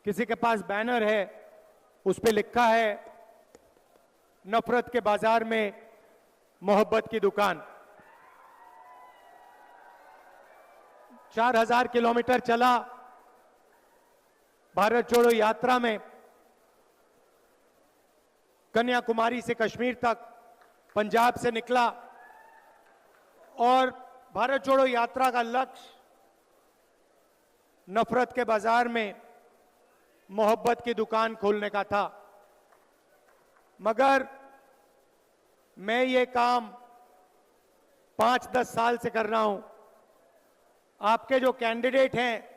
किसी के पास बैनर है, उस पे लिखा है नफरत के बाजार में मोहब्बत की दुकान। 4000 किलोमीटर चला भारत जोड़ो यात्रा में, कन्याकुमारी से कश्मीर तक, पंजाब से निकला और भारत जोड़ो यात्रा का लक्ष्य नफरत के बाजार में मोहब्बत की दुकान खोलने का था। मगर मैं ये काम 5-10 साल से कर रहा हूं। आपके जो कैंडिडेट हैं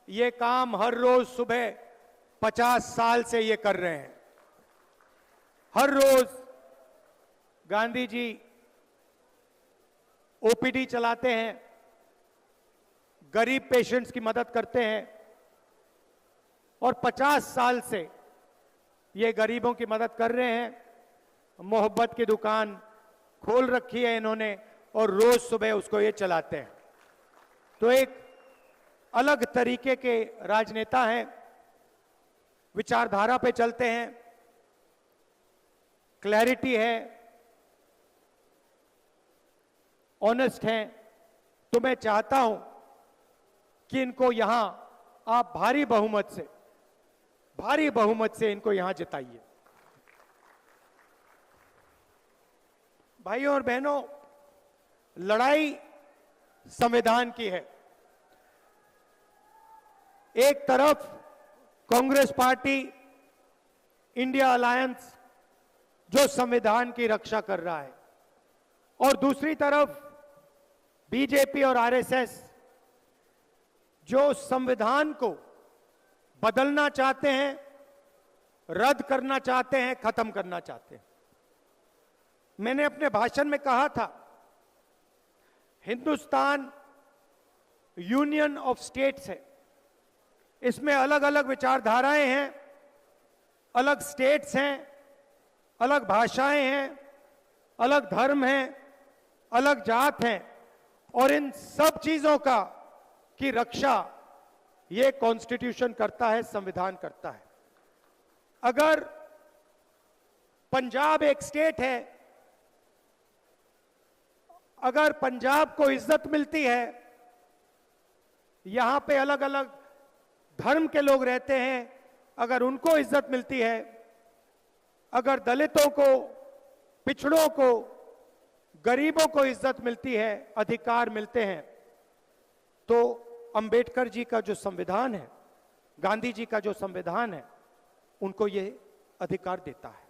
ये काम हर रोज सुबह 50 साल से ये कर रहे हैं। हर रोज गांधी जी ओपीडी चलाते हैं, गरीब पेशेंट्स की मदद करते हैं और 50 साल से ये गरीबों की मदद कर रहे हैं। मोहब्बत की दुकान खोल रखी है इन्होंने और रोज सुबह उसको ये चलाते हैं। तो एक अलग तरीके के राजनेता हैं, विचारधारा पे चलते हैं, क्लैरिटी है, ऑनेस्ट हैं। तो मैं चाहता हूं कि इनको यहां आप भारी बहुमत से इनको यहां जिताइए। भाइयों और बहनों, लड़ाई संविधान की है। एक तरफ कांग्रेस पार्टी, इंडिया अलायंस जो संविधान की रक्षा कर रहा है, और दूसरी तरफ बीजेपी और आरएसएस जो संविधान को बदलना चाहते हैं, रद्द करना चाहते हैं, खत्म करना चाहते हैं। मैंने अपने भाषण में कहा था, हिंदुस्तान यूनियन ऑफ स्टेट्स है। इसमें अलग अलग विचारधाराएं हैं, अलग स्टेट्स हैं, अलग भाषाएं हैं, अलग धर्म हैं, अलग जात हैं, और इन सब चीजों की रक्षा ये कॉन्स्टिट्यूशन करता है, संविधान करता है। अगर पंजाब एक स्टेट है, अगर पंजाब को इज्जत मिलती है, यहां पे अलग अलग धर्म के लोग रहते हैं, अगर उनको इज्जत मिलती है, अगर दलितों को, पिछड़ों को, गरीबों को इज्जत मिलती है, अधिकार मिलते हैं, तो अंबेडकर जी का जो संविधान है, गांधी जी का जो संविधान है, उनको ये अधिकार देता है।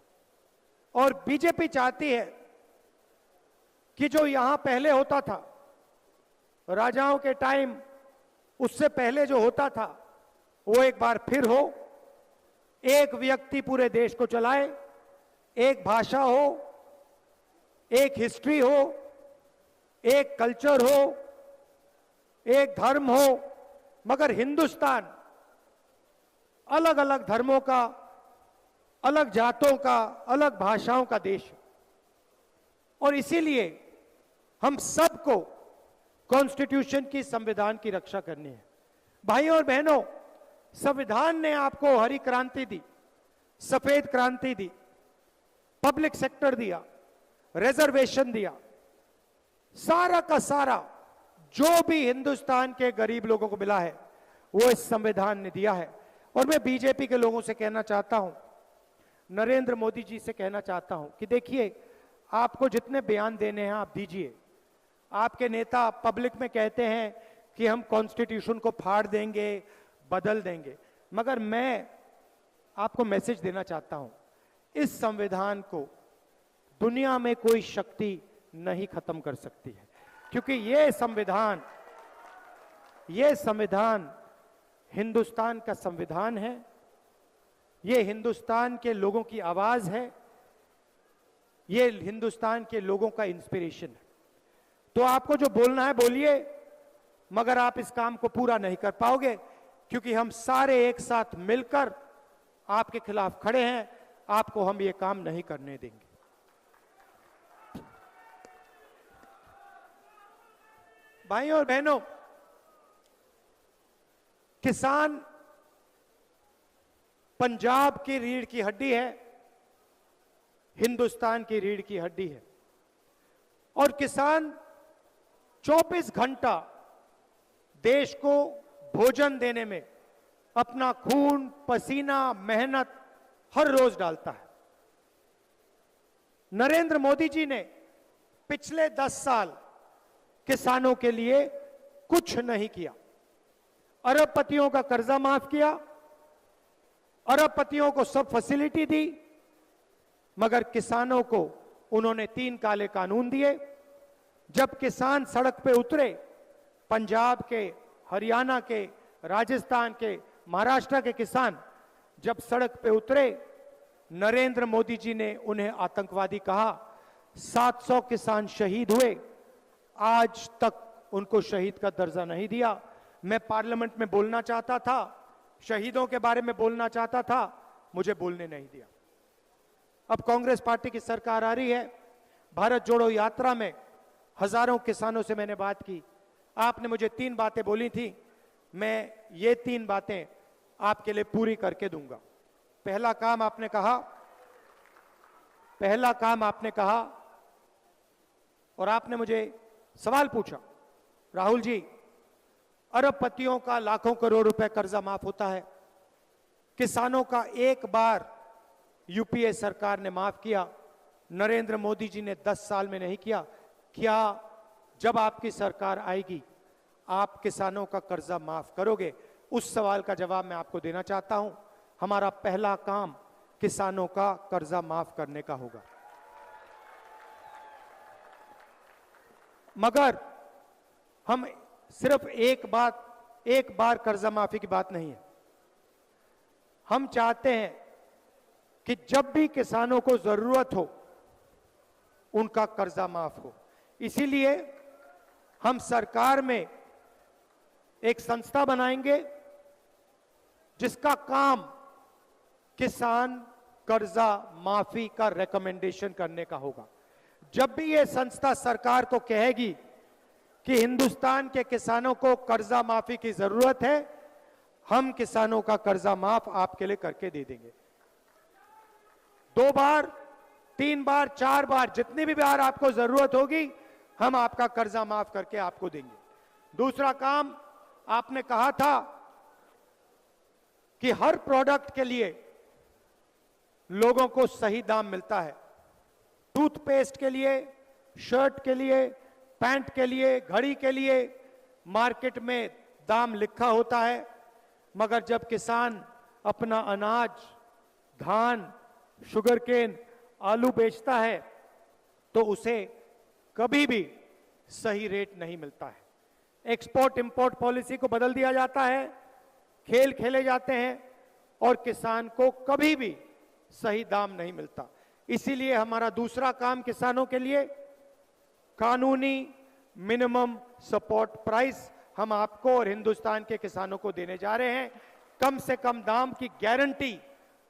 और बीजेपी चाहती है कि जो यहां पहले होता था, राजाओं के टाइम, उससे पहले जो होता था, वो एक बार फिर हो। एक व्यक्ति पूरे देश को चलाए, एक भाषा हो, एक हिस्ट्री हो, एक कल्चर हो, एक धर्म हो, मगर हिंदुस्तान अलग अलग धर्मों का, अलग जातों का, अलग भाषाओं का देश है। और इसीलिए हम सबको कॉन्स्टिट्यूशन की, संविधान की रक्षा करनी है। भाइयों और बहनों, संविधान ने आपको हरी क्रांति दी, सफेद क्रांति दी, पब्लिक सेक्टर दिया, रिजर्वेशन दिया, सारा का सारा जो भी हिंदुस्तान के गरीब लोगों को मिला है वो इस संविधान ने दिया है। और मैं बीजेपी के लोगों से कहना चाहता हूं, नरेंद्र मोदी जी से कहना चाहता हूं कि देखिए, आपको जितने बयान देने हैं आप दीजिए। आपके नेता पब्लिक में कहते हैं कि हम कॉन्स्टिट्यूशन को फाड़ देंगे, बदल देंगे, मगर मैं आपको मैसेज देना चाहता हूं, इस संविधान को दुनिया में कोई शक्ति नहीं खत्म कर सकती है, क्योंकि ये संविधान हिंदुस्तान का संविधान है, ये हिंदुस्तान के लोगों की आवाज है, ये हिंदुस्तान के लोगों का इंस्पिरेशन है। तो आपको जो बोलना है बोलिए, मगर आप इस काम को पूरा नहीं कर पाओगे, क्योंकि हम सारे एक साथ मिलकर आपके खिलाफ खड़े हैं। आपको हम ये काम नहीं करने देंगे। भाइयों और बहनों, किसान पंजाब की रीढ़ की हड्डी है, हिंदुस्तान की रीढ़ की हड्डी है। और किसान 24 घंटा देश को भोजन देने में अपना खून, पसीना, मेहनत हर रोज डालता है। नरेंद्र मोदी जी ने पिछले 10 साल किसानों के लिए कुछ नहीं किया। अरबपतियों का कर्जा माफ किया, अरबपतियों को सब फैसिलिटी दी, मगर किसानों को उन्होंने 3 काले कानून दिए। जब किसान सड़क पे उतरे, पंजाब के, हरियाणा के, राजस्थान के, महाराष्ट्र के किसान जब सड़क पे उतरे, नरेंद्र मोदी जी ने उन्हें आतंकवादी कहा। 700 किसान शहीद हुए, आज तक उनको शहीद का दर्जा नहीं दिया। मैं पार्लियामेंट में बोलना चाहता था, शहीदों के बारे में बोलना चाहता था, मुझे बोलने नहीं दिया। अब कांग्रेस पार्टी की सरकार आ रही है। भारत जोड़ो यात्रा में हजारों किसानों से मैंने बात की। आपने मुझे 3 बातें बोली थी, मैं ये 3 बातें आपके लिए पूरी करके दूंगा। पहला काम आपने कहा और आपने मुझे सवाल पूछा, राहुल जी, अरबपतियों का लाखों करोड़ रुपए कर्जा माफ होता है, किसानों का एक बार यूपीए सरकार ने माफ किया, नरेंद्र मोदी जी ने 10 साल में नहीं किया। क्या जब आपकी सरकार आएगी आप किसानों का कर्जा माफ करोगे? उस सवाल का जवाब मैं आपको देना चाहता हूं। हमारा पहला काम किसानों का कर्जा माफ करने का होगा। मगर हम सिर्फ एक बार कर्जा माफी की बात नहीं है। हम चाहते हैं कि जब भी किसानों को जरूरत हो उनका कर्जा माफ हो। इसीलिए हम सरकार में एक संस्था बनाएंगे जिसका काम किसान कर्जा माफी का रिकमेंडेशन करने का होगा। जब भी यह संस्था सरकार को कहेगी कि हिंदुस्तान के किसानों को कर्जा माफी की जरूरत है, हम किसानों का कर्जा माफ आपके लिए करके दे देंगे। 2 बार, 3 बार, 4 बार, जितनी भी बार आपको जरूरत होगी हम आपका कर्जा माफ करके आपको देंगे। दूसरा काम, आपने कहा था कि हर प्रोडक्ट के लिए लोगों को सही दाम मिलता है। टूथपेस्ट के लिए, शर्ट के लिए, पैंट के लिए, घड़ी के लिए मार्केट में दाम लिखा होता है, मगर जब किसान अपना अनाज, धान, शुगरकेन, आलू बेचता है तो उसे कभी भी सही रेट नहीं मिलता है। एक्सपोर्ट इंपोर्ट पॉलिसी को बदल दिया जाता है, खेल खेले जाते हैं और किसान को कभी भी सही दाम नहीं मिलता। इसीलिए हमारा दूसरा काम किसानों के लिए कानूनी मिनिमम सपोर्ट प्राइस हम आपको और हिंदुस्तान के किसानों को देने जा रहे हैं। कम से कम दाम की गारंटी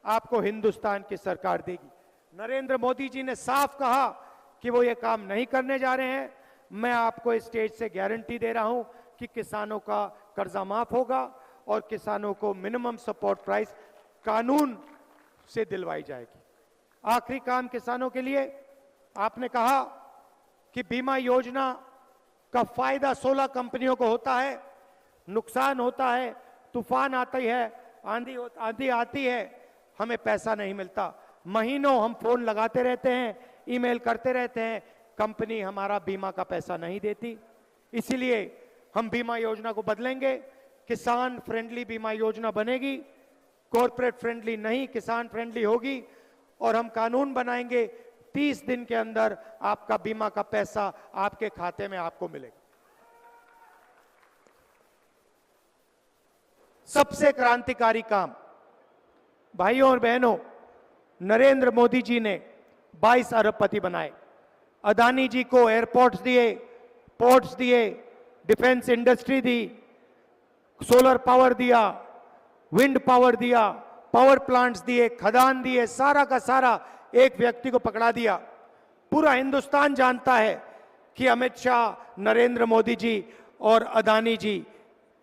आपको हिंदुस्तान की सरकार देगी। नरेंद्र मोदी जी ने साफ कहा कि वो ये काम नहीं करने जा रहे हैं। मैं आपको इस स्टेज से गारंटी दे रहा हूं कि किसानों का कर्जा माफ होगा और किसानों को मिनिमम सपोर्ट प्राइस कानून से दिलवाई जाएगी। आखिरी काम किसानों के लिए, आपने कहा कि बीमा योजना का फायदा 16 कंपनियों को होता है, नुकसान होता है, तूफान आती है, आंधी आती है, हमें पैसा नहीं मिलता। महीनों हम फोन लगाते रहते हैं, ईमेल करते रहते हैं, कंपनी हमारा बीमा का पैसा नहीं देती। इसीलिए हम बीमा योजना को बदलेंगे, किसान फ्रेंडली बीमा योजना बनेगी, कॉर्पोरेट फ्रेंडली नहीं, किसान फ्रेंडली होगी। और हम कानून बनाएंगे 30 दिन के अंदर आपका बीमा का पैसा आपके खाते में आपको मिलेगा। सबसे क्रांतिकारी काम, भाइयों और बहनों, नरेंद्र मोदी जी ने 22 अरबपति बनाए। अदानी जी को एयरपोर्ट्स दिए, पोर्ट्स दिए, डिफेंस इंडस्ट्री दी, सोलर पावर दिया, विंड पावर दिया, पावर प्लांट्स दिए, खदान दिए, सारा का सारा एक व्यक्ति को पकड़ा दिया। पूरा हिंदुस्तान जानता है कि अमित शाह, नरेंद्र मोदी जी और अदानी जी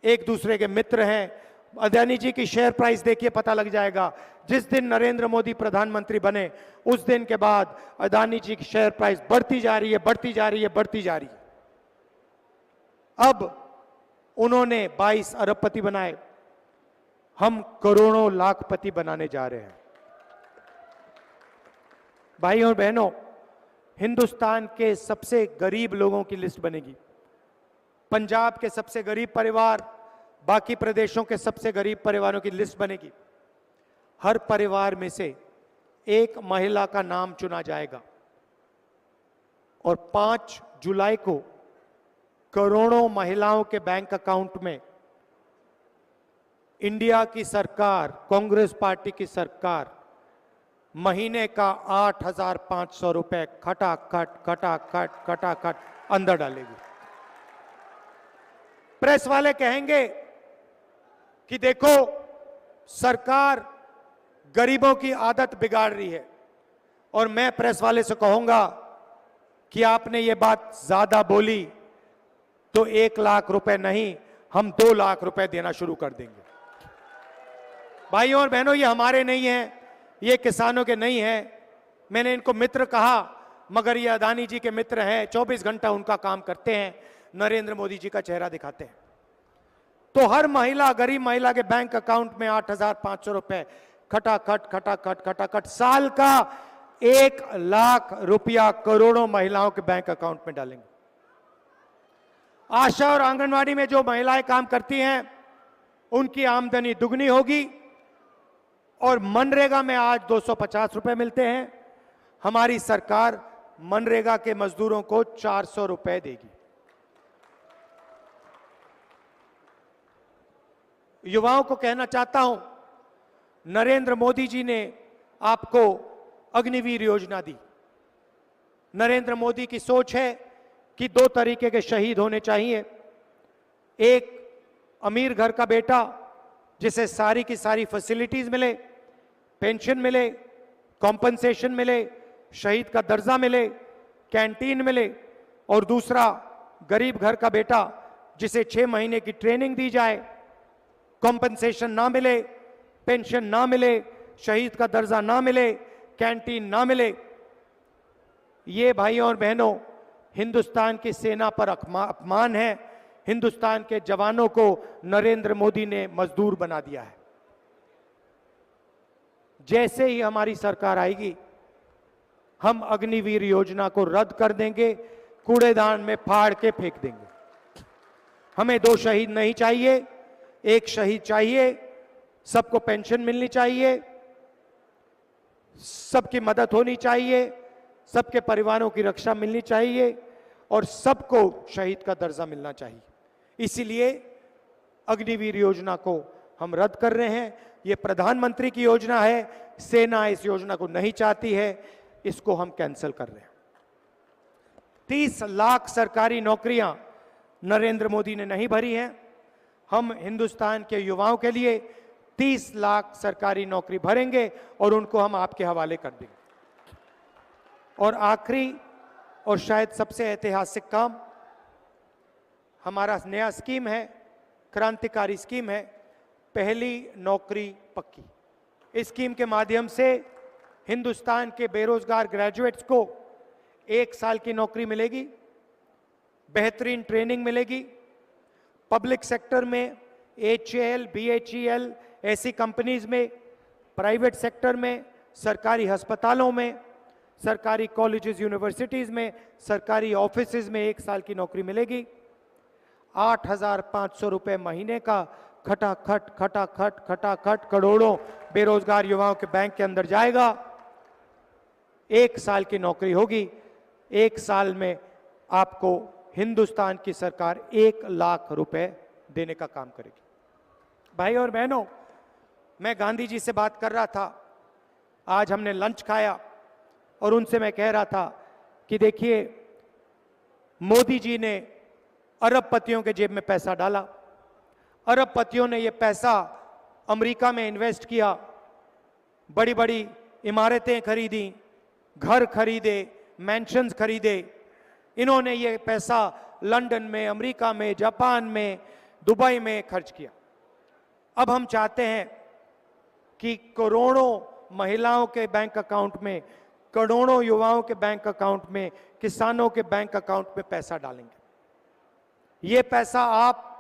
एक दूसरे के मित्र हैं। अदानी जी की शेयर प्राइस देखिए, पता लग जाएगा। जिस दिन नरेंद्र मोदी प्रधानमंत्री बने उस दिन के बाद अदानी जी की शेयर प्राइस बढ़ती जा रही है, बढ़ती जा रही है, बढ़ती जा रही है। अब उन्होंने 22 अरबपति बनाए, हम करोड़ों लाखपति बनाने जा रहे हैं। भाइयों और बहनों, हिंदुस्तान के सबसे गरीब लोगों की लिस्ट बनेगी। पंजाब के सबसे गरीब परिवार, बाकी प्रदेशों के सबसे गरीब परिवारों की लिस्ट बनेगी। हर परिवार में से एक महिला का नाम चुना जाएगा और 5 जुलाई को करोड़ों महिलाओं के बैंक अकाउंट में इंडिया की सरकार, कांग्रेस पार्टी की सरकार महीने का 8,500 रुपए खटाखट खटाखट खटाखट अंदर डालेगी। प्रेस वाले कहेंगे कि देखो सरकार गरीबों की आदत बिगाड़ रही है, और मैं प्रेस वाले से कहूंगा कि आपने ये बात ज्यादा बोली तो 1 लाख रुपए नहीं, हम 2 लाख रुपए देना शुरू कर देंगे। भाइयों और बहनों, ये हमारे नहीं है, ये किसानों के नहीं है। मैंने इनको मित्र कहा, मगर ये अदानी जी के मित्र हैं, 24 घंटा उनका काम करते हैं, नरेंद्र मोदी जी का चेहरा दिखाते हैं। तो हर महिला, गरीब महिला के बैंक अकाउंट में 8,500 रुपए खटाखट खटाखट खटाखट, साल का 1 लाख रुपया करोड़ों महिलाओं के बैंक अकाउंट में डालेंगे। आशा और आंगनवाड़ी में जो महिलाएं काम करती हैं उनकी आमदनी दुगनी होगी, और मनरेगा में आज 250 रुपए मिलते हैं। हमारी सरकार मनरेगा के मजदूरों को 400 रुपए देगी। युवाओं को कहना चाहता हूं, नरेंद्र मोदी जी ने आपको अग्निवीर योजना दी। नरेंद्र मोदी की सोच है कि 2 तरीके के शहीद होने चाहिए। एक अमीर घर का बेटा जिसे सारी की सारी फैसिलिटीज मिले, पेंशन मिले, कॉम्पनसेशन मिले, शहीद का दर्जा मिले, कैंटीन मिले, और दूसरा गरीब घर का बेटा जिसे 6 महीने की ट्रेनिंग दी जाए, कॉम्पनसेशन ना मिले, पेंशन ना मिले, शहीद का दर्जा ना मिले, कैंटीन ना मिले। ये भाइयों और बहनों हिंदुस्तान की सेना पर अपमान है। हिंदुस्तान के जवानों को नरेंद्र मोदी ने मजदूर बना दिया है। जैसे ही हमारी सरकार आएगी, हम अग्निवीर योजना को रद्द कर देंगे, कूड़ेदान में फाड़ के फेंक देंगे। हमें 2 शहीद नहीं चाहिए, 1 शहीद चाहिए। सबको पेंशन मिलनी चाहिए, सबकी मदद होनी चाहिए, सबके परिवारों की रक्षा मिलनी चाहिए, और सबको शहीद का दर्जा मिलना चाहिए। इसीलिए अग्निवीर योजना को हम रद्द कर रहे हैं। ये प्रधानमंत्री की योजना है, सेना इस योजना को नहीं चाहती है, इसको हम कैंसिल कर रहे हैं। 30 लाख सरकारी नौकरियां नरेंद्र मोदी ने नहीं भरी हैं। हम हिंदुस्तान के युवाओं के लिए 30 लाख सरकारी नौकरी भरेंगे और उनको हम आपके हवाले कर देंगे। और आखिरी और शायद सबसे ऐतिहासिक काम, हमारा नया स्कीम है, क्रांतिकारी स्कीम है, पहली नौकरी पक्की। इस स्कीम के माध्यम से हिंदुस्तान के बेरोजगार ग्रेजुएट्स को 1 साल की नौकरी मिलेगी, बेहतरीन ट्रेनिंग मिलेगी। पब्लिक सेक्टर में HAL, BHEL ऐसी कंपनीज में, प्राइवेट सेक्टर में, सरकारी अस्पतालों में, सरकारी कॉलेजेस यूनिवर्सिटीज में, सरकारी ऑफिसेज में 1 साल की नौकरी मिलेगी। 8,500 रुपए महीने का खटाखट खटाखट खटाखट करोड़ों बेरोजगार युवाओं के बैंक के अंदर जाएगा। 1 साल की नौकरी होगी। 1 साल में आपको हिंदुस्तान की सरकार 1 लाख रुपए देने का काम करेगी। भाई और बहनों, मैं गांधी जी से बात कर रहा था, आज हमने लंच खाया और उनसे मैं कह रहा था कि देखिए, मोदी जी ने अरबपतियों के जेब में पैसा डाला, अरबपतियों ने ये पैसा अमेरिका में इन्वेस्ट किया, बड़ी बड़ी इमारतें खरीदी, घर खरीदे, मैंशंस खरीदे। इन्होंने ये पैसा लंदन में, अमेरिका में, जापान में, दुबई में खर्च किया। अब हम चाहते हैं कि करोड़ों महिलाओं के बैंक अकाउंट में, करोड़ों युवाओं के बैंक अकाउंट में, किसानों के बैंक अकाउंट में पैसा डालेंगे। ये पैसा आप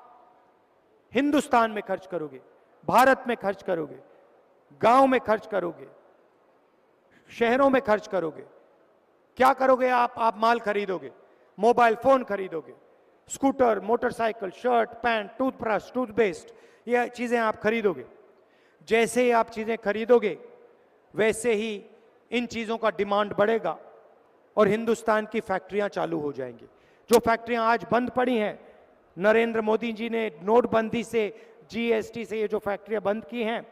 हिंदुस्तान में खर्च करोगे, भारत में खर्च करोगे, गांव में खर्च करोगे, शहरों में खर्च करोगे। क्या करोगे आप माल खरीदोगे, मोबाइल फोन खरीदोगे, scooter, motorcycle, shirt, pant, toothbrush, toothpaste, ये चीजें आप खरीदोगे। जैसे ही आप चीजें खरीदोगे वैसे ही इन चीजों का डिमांड बढ़ेगा और हिंदुस्तान की फैक्ट्रियां चालू हो जाएंगी। जो फैक्ट्रियां आज बंद पड़ी हैं, नरेंद्र मोदी जी ने नोटबंदी से, जीएसटी से ये जो फैक्ट्रियां बंद की हैं,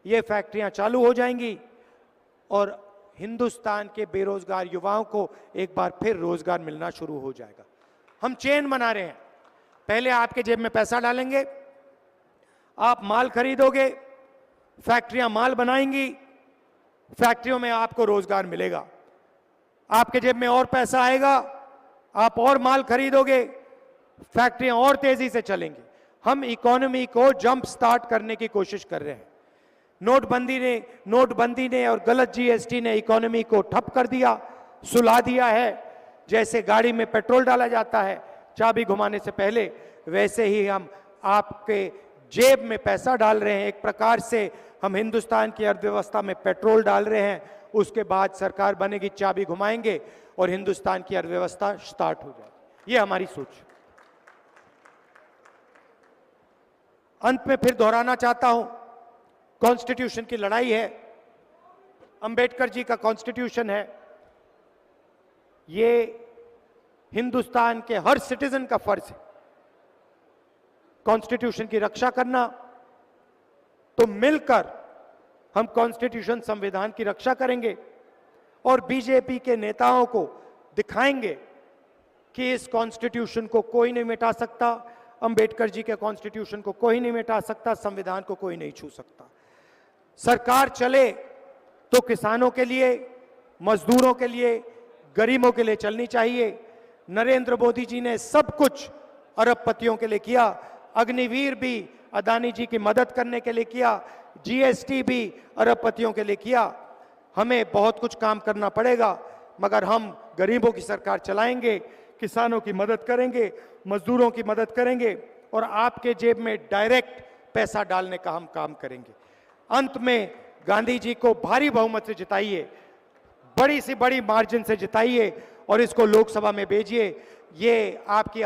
ये फैक्ट्रियां चालू हो जाएंगी और हिंदुस्तान के बेरोजगार युवाओं को एक बार फिर रोजगार मिलना शुरू हो जाएगा। हम चेन बना रहे हैं। पहले आपके जेब में पैसा डालेंगे, आप माल खरीदोगे, फैक्ट्रियां माल बनाएंगी, फैक्ट्रियों में आपको रोजगार मिलेगा। आपके जेब में और पैसा आएगा, आप और माल खरीदोगे, फैक्ट्रियां और तेजी से चलेंगी। हम इकोनॉमी को जंप स्टार्ट करने की कोशिश कर रहे हैं। नोटबंदी ने और गलत जीएसटी ने इकोनॉमी को ठप कर दिया, सुला दिया है। जैसे गाड़ी में पेट्रोल डाला जाता है चाबी घुमाने से पहले, वैसे ही हम आपके जेब में पैसा डाल रहे हैं। एक प्रकार से हम हिंदुस्तान की अर्थव्यवस्था में पेट्रोल डाल रहे हैं। उसके बाद सरकार बनेगी, चाबी घुमाएंगे और हिंदुस्तान की अर्थव्यवस्था स्टार्ट हो जाएगी। ये हमारी सोच। अंत में फिर दोहराना चाहता हूं, कॉन्स्टिट्यूशन की लड़ाई है, अंबेडकर जी का कॉन्स्टिट्यूशन है। ये हिंदुस्तान के हर सिटीजन का फर्ज है कॉन्स्टिट्यूशन की रक्षा करना। तो मिलकर हम कॉन्स्टिट्यूशन, संविधान की रक्षा करेंगे और बीजेपी के नेताओं को दिखाएंगे कि इस कॉन्स्टिट्यूशन को कोई नहीं मिटा सकता, अंबेडकर जी के कॉन्स्टिट्यूशन को कोई नहीं मिटा सकता, संविधान को कोई नहीं छू सकता। सरकार चले तो किसानों के लिए, मजदूरों के लिए, गरीबों के लिए चलनी चाहिए। नरेंद्र मोदी जी ने सब कुछ अरबपतियों के लिए किया, अग्निवीर भी अदानी जी की मदद करने के लिए किया, जीएसटी भी अरबपतियों के लिए किया। हमें बहुत कुछ काम करना पड़ेगा, मगर हम गरीबों की सरकार चलाएंगे, किसानों की मदद करेंगे, मजदूरों की मदद करेंगे और आपके जेब में डायरेक्ट पैसा डालने का हम काम करेंगे। अंत में गांधी जी को भारी बहुमत से जिताइए, बड़ी से बड़ी मार्जिन से जिताइए और इसको लोकसभा में भेजिए। ये आपकी